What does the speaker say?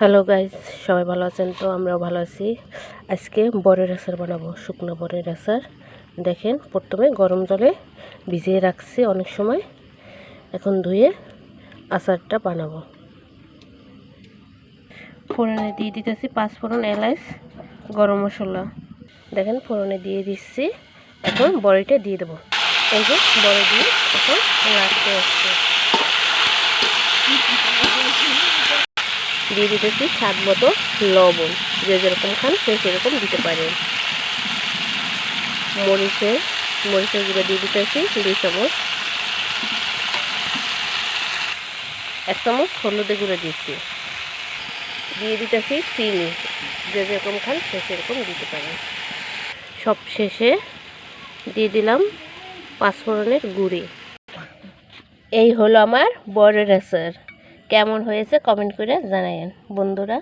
Hello guys, সবাই ভালো আছেন? তো আমরাও ভালো আছি। আজকে বড়ের আচার বানাবো, শুকনো বড়ের আচার। দেখেন, প্রথমে গরম জলে ভিজিয়ে রাখছি অনেক সময়, এখন ধুয়ে আচারটা বানাবো। ফোড়নে দিয়ে দিতেছি পাঁচফোড়ন, এলাচ, গরম মশলা। দেখেন ফোড়নে দিয়ে দিচ্ছি। এখন বড়িটা দিয়ে দেবো। এই যে বড়ি দিয়ে এখন নাড়তে আসছে। দিয়ে দিতেছি স্বাদ মতো লবণ, যে যেরকম খান সে সেরকম দিতে পারেন। মরিচের গুঁড়ো দিয়ে দিতেছি 2 চামচ। 1 চামচ হলুদের গুঁড়ো দিচ্ছি। দিয়ে দিতেছি চিনি, যে যেরকম খান সে সেরকম দিতে পারেন। সব শেষে দিয়ে দিলাম পাঁচফোড়নের গুঁড়ি। এই হলো আমার বড়ের আচার। কেমন হয়েছে কমেন্ট করে জানাবেন বন্ধুরা।